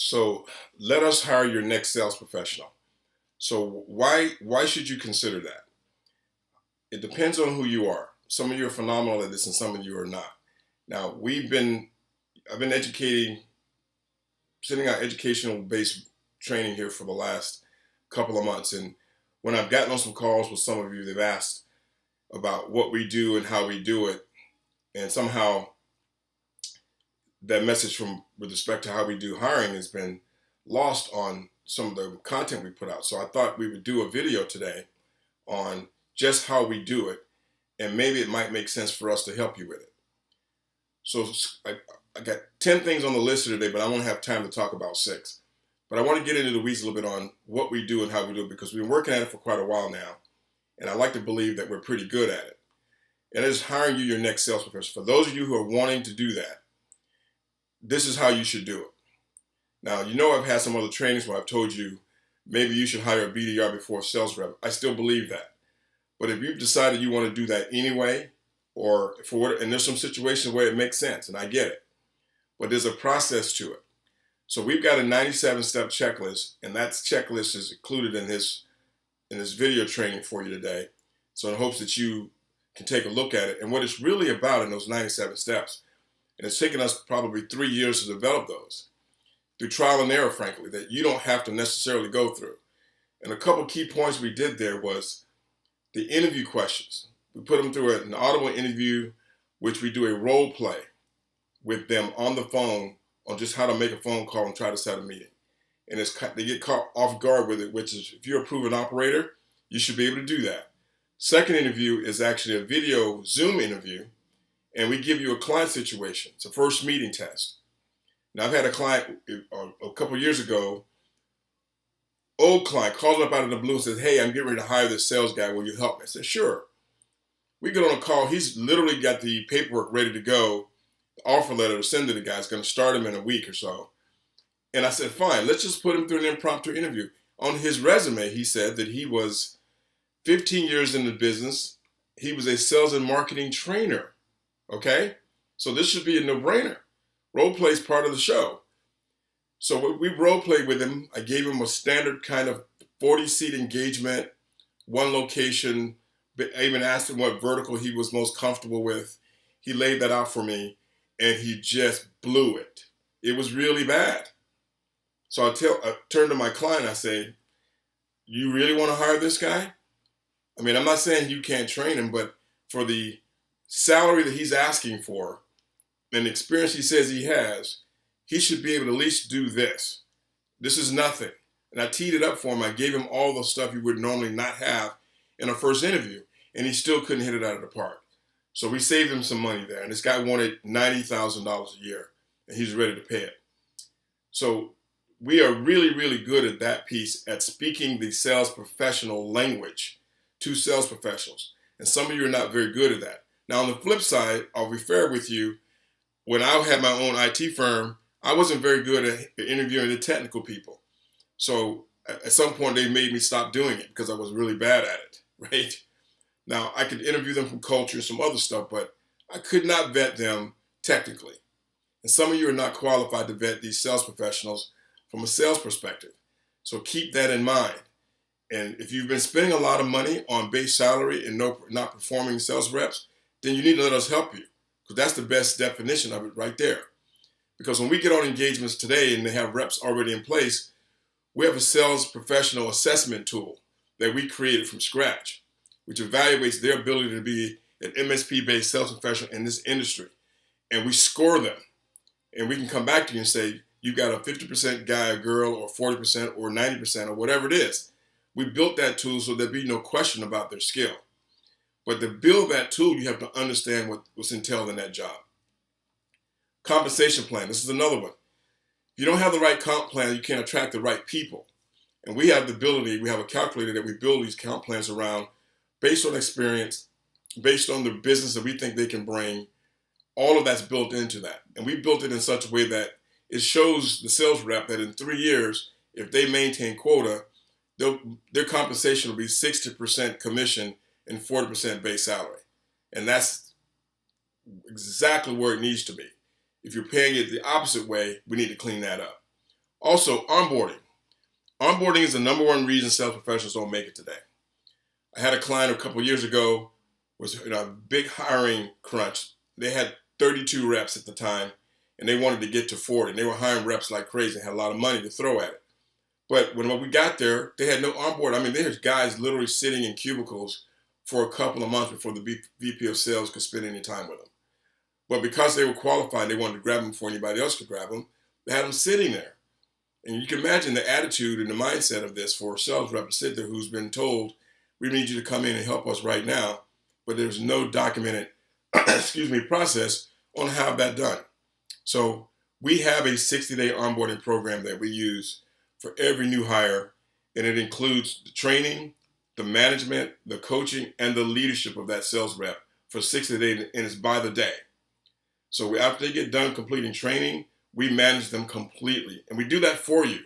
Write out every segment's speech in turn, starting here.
So let us hire your next sales professional. So why should you consider that? It depends on who you are. Some of you are phenomenal at this and some of you are not. Now I've been sending out educational based training here for the last couple of months. And when I've gotten on some calls with some of you, they've asked about what we do and how we do it. And somehow that message from with respect to how we do hiring has been lost on some of the content we put out. So I thought we would do a video today on just how we do it, and maybe it might make sense for us to help you with it. So I got 10 things on the list today, but I won't have time to talk about 6. But I want to get into the weeds a little bit on what we do and how we do it, because we've been working at it for quite a while now, and I like to believe that we're pretty good at it. And it is hiring you your next sales professional. For those of you who are wanting to do that, this is how you should do it. Now, I've had some other trainings where I've told you maybe you should hire a BDR before a sales rep. I still believe that. But if you've decided you want to do that anyway, and there's some situations where it makes sense, and I get it, but there's a process to it. So we've got a 97-step checklist, and that checklist is included in this video training for you today. So in hopes that you can take a look at it and what it's really about in those 97 steps. And it's taken us probably 3 years to develop those through trial and error, frankly, that you don't have to necessarily go through. And a couple key points we did there was the interview questions. We put them through an audible interview, which we do a role play with them on the phone on just how to make a phone call and try to set a meeting. And they get caught off guard with it, which is if you're a proven operator, you should be able to do that. Second interview is actually a video Zoom interview, and we give you a client situation. It's a first meeting test. Now, I've had a client a couple years ago, old client, calls up out of the blue and says, "Hey, I'm getting ready to hire this sales guy. Will you help me?" I said, "Sure." We get on a call. He's literally got the paperwork ready to go, the offer letter to send to the guy. It's going to start him in a week or so. And I said, "Fine, let's just put him through an impromptu interview." On his resume, he said that he was 15 years in the business. He was a sales and marketing trainer. Okay? So this should be a no-brainer. Role play is part of the show. So we role played with him. I gave him a standard kind of 40-seat engagement, one location. I even asked him what vertical he was most comfortable with. He laid that out for me, and he just blew it. It was really bad. So I turn to my client. I say, "You really want to hire this guy?" I mean, I'm not saying you can't train him, but for the salary that he's asking for and the experience he says he has, he should be able to at least do this. This is nothing. And I teed it up for him. I gave him all the stuff he would normally not have in a first interview, and he still couldn't hit it out of the park. So we saved him some money there. And this guy wanted $90,000 a year, and he's ready to pay it. So we are really, really good at that piece, at speaking the sales professional language to sales professionals. And some of you are not very good at that. Now, on the flip side, I'll be fair with you. When I had my own IT firm, I wasn't very good at interviewing the technical people. So at some point, they made me stop doing it because I was really bad at it, right? Now, I could interview them from culture and some other stuff, but I could not vet them technically. And some of you are not qualified to vet these sales professionals from a sales perspective. So keep that in mind. And if you've been spending a lot of money on base salary and not performing sales reps, then you need to let us help you, because that's the best definition of it right there. Because when we get on engagements today and they have reps already in place, we have a sales professional assessment tool that we created from scratch, which evaluates their ability to be an MSP-based sales professional in this industry. And we score them. And we can come back to you and say, you got a 50% guy or girl, or 40% or 90% or whatever it is. We built that tool so there'd be no question about their skill. But to build that tool, you have to understand what's entailed in that job. Compensation plan. This is another one. If you don't have the right comp plan, you can't attract the right people. And we have the ability, we have a calculator that we build these comp plans around based on experience, based on the business that we think they can bring. All of that's built into that. And we built it in such a way that it shows the sales rep that in 3 years, if they maintain quota, their compensation will be 60% commission and 40% base salary. And that's exactly where it needs to be. If you're paying it the opposite way, we need to clean that up. Also, onboarding. Onboarding is the number one reason sales professionals don't make it today. I had a client a couple years ago, was in a big hiring crunch. They had 32 reps at the time, and they wanted to get to 40. And they were hiring reps like crazy and had a lot of money to throw at it. But when we got there, they had no onboard. I mean, there's guys literally sitting in cubicles for a couple of months before the VP of sales could spend any time with them. But because they were qualified, they wanted to grab them before anybody else could grab them. They had them sitting there. And you can imagine the attitude and the mindset of this for a sales rep to sit there who's been told, we need you to come in and help us right now, but there's no documented process on how that done. So we have a 60-day onboarding program that we use for every new hire, and it includes the training, the management, the coaching, and the leadership of that sales rep for 60 days, and it's by the day. So after they get done completing training, we manage them completely, and we do that for you,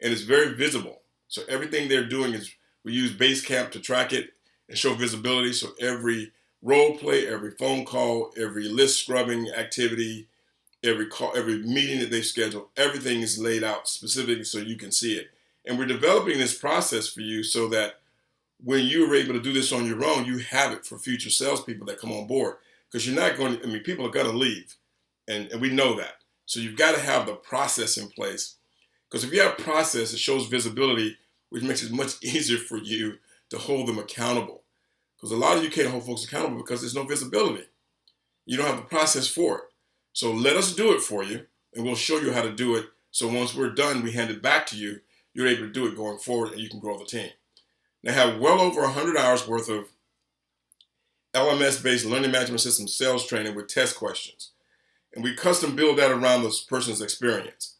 and it's very visible. So everything they're doing is, we use Basecamp to track it and show visibility. So every role play, every phone call, every list scrubbing activity, every call, every meeting that they schedule, everything is laid out specifically so you can see it. And we're developing this process for you so that when you're able to do this on your own, you have it for future salespeople that come on board. Because you're not going to, people are going to leave, and we know that. So you've got to have the process in place. Because if you have a process, it shows visibility, which makes it much easier for you to hold them accountable. Because a lot of you can't hold folks accountable because there's no visibility. You don't have the process for it. So let us do it for you, and we'll show you how to do it. So once we're done, we hand it back to you. You're able to do it going forward, and you can grow the team. They have well over 100 hours worth of LMS-based learning management system sales training with test questions. And we custom build that around this person's experience.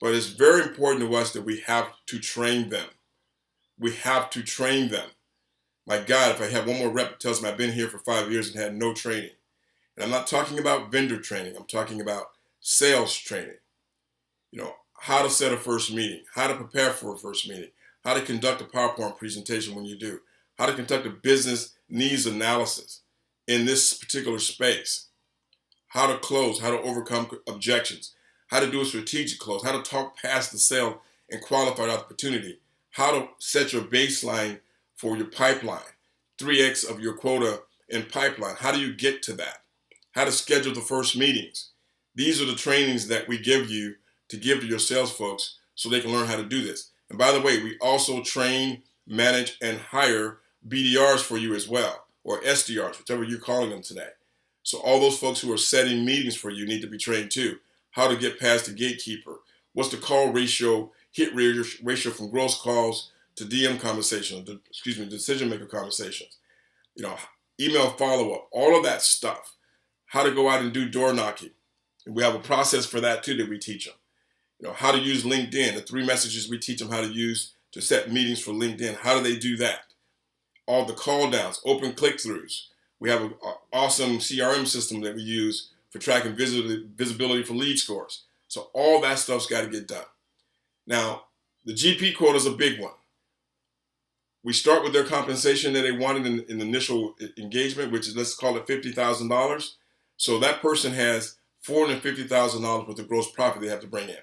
But it's very important to us that we have to train them. We have to train them. My God, if I have one more rep that tells me I've been here for 5 years and had no training. And I'm not talking about vendor training. I'm talking about sales training. You know, how to set a first meeting, how to prepare for a first meeting, how to conduct a PowerPoint presentation when you do, how to conduct a business needs analysis in this particular space, how to close, how to overcome objections, how to do a strategic close, how to talk past the sale and qualify the opportunity, how to set your baseline for your pipeline, 3x of your quota in pipeline. How do you get to that? How to schedule the first meetings. These are the trainings that we give you to give to your sales folks so they can learn how to do this. And by the way, we also train, manage, and hire BDRs for you as well, or SDRs, whichever you're calling them today. So all those folks who are setting meetings for you need to be trained too. How to get past the gatekeeper. What's the call ratio, hit ratio from gross calls to DM conversations, decision maker conversations. You know, email follow-up, all of that stuff. How to go out and do door knocking. And we have a process for that too that we teach them. You know, how to use LinkedIn, the 3 messages we teach them how to use to set meetings for LinkedIn. How do they do that? All the call downs, open click-throughs. We have an awesome CRM system that we use for tracking visibility for lead scores. So all that stuff's got to get done. Now, the GP quota is a big one. We start with their compensation that they wanted in the initial engagement, which is, let's call it $50,000. So that person has $450,000 worth of gross profit they have to bring in.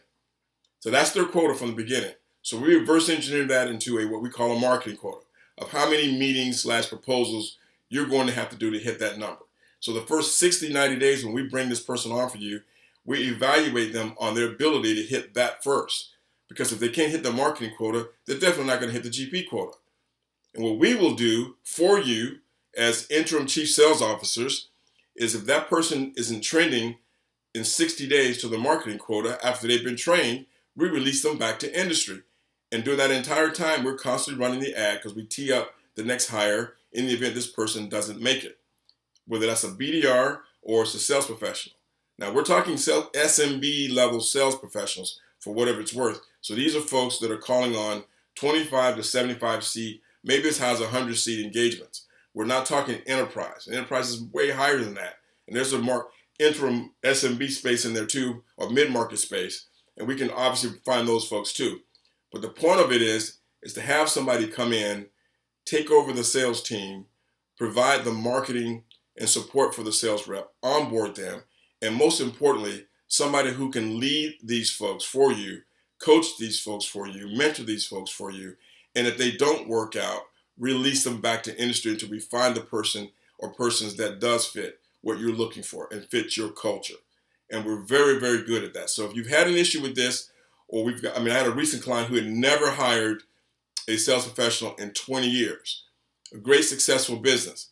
So that's their quota from the beginning. So we reverse engineer that into what we call a marketing quota of how many meetings / proposals you're going to have to do to hit that number. So the first 60, 90 days when we bring this person on for you, we evaluate them on their ability to hit that first. Because if they can't hit the marketing quota, they're definitely not going to hit the GP quota. And what we will do for you as interim chief sales officers is if that person isn't trending in 60 days to the marketing quota after they've been trained, we release them back to industry. And during that entire time, we're constantly running the ad because we tee up the next hire in the event this person doesn't make it, whether that's a BDR or it's a sales professional. Now, we're talking SMB level sales professionals for whatever it's worth. So these are folks that are calling on 25 to 75 seat, maybe as high as 100 seat engagements. We're not talking enterprise. Enterprise is way higher than that. And there's a more interim SMB space in there too, or mid-market space. And we can obviously find those folks too. But the point of it is to have somebody come in, take over the sales team, provide the marketing and support for the sales rep, onboard them, and most importantly, somebody who can lead these folks for you coach these folks for you, mentor these folks for you, and if they don't work out, release them back to industry until we find the person or persons that does fit what you're looking for and fit your culture. And we're very, very good at that. So if you've had an issue with this, or I had a recent client who had never hired a sales professional in 20 years, a great successful business,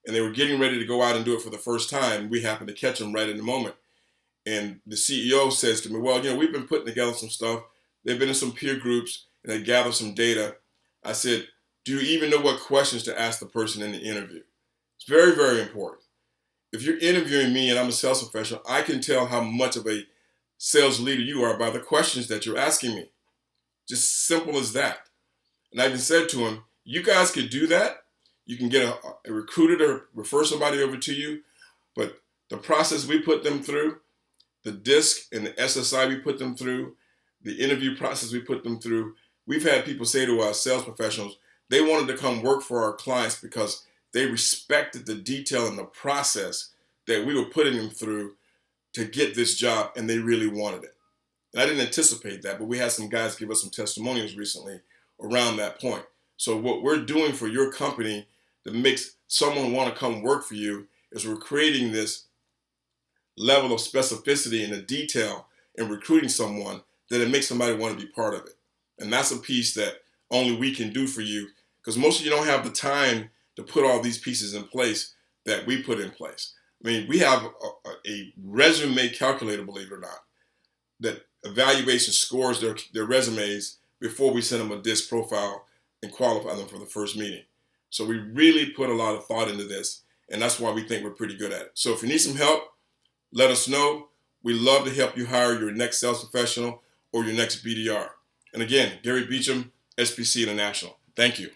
and they were getting ready to go out and do it for the first time. We happened to catch them right in the moment. And the CEO says to me, well, we've been putting together some stuff. They've been in some peer groups and they gathered some data. I said, do you even know what questions to ask the person in the interview? It's very, very important. If you're interviewing me and I'm a sales professional, I can tell how much of a sales leader you are by the questions that you're asking me. Just simple as that. And I even said to him, you guys could do that. You can get a recruiter to refer somebody over to you. But the process we put them through, the DISC and the SSI we put them through, the interview process we put them through, we've had people say to us, sales professionals, they wanted to come work for our clients because they respected the detail and the process that we were putting them through to get this job, and they really wanted it. And I didn't anticipate that, but we had some guys give us some testimonials recently around that point. So what we're doing for your company that makes someone want to come work for you is we're creating this level of specificity and the detail in recruiting someone that it makes somebody want to be part of it. And that's a piece that only we can do for you, because most of you don't have the time to put all these pieces in place that we put in place. I mean, we have a resume calculator, believe it or not, that evaluation scores their resumes before we send them a DISC profile and qualify them for the first meeting. So we really put a lot of thought into this, and that's why we think we're pretty good at it. So if you need some help, let us know. We love to help you hire your next sales professional or your next BDR. And again, Gary Beecham, SPC International. Thank you.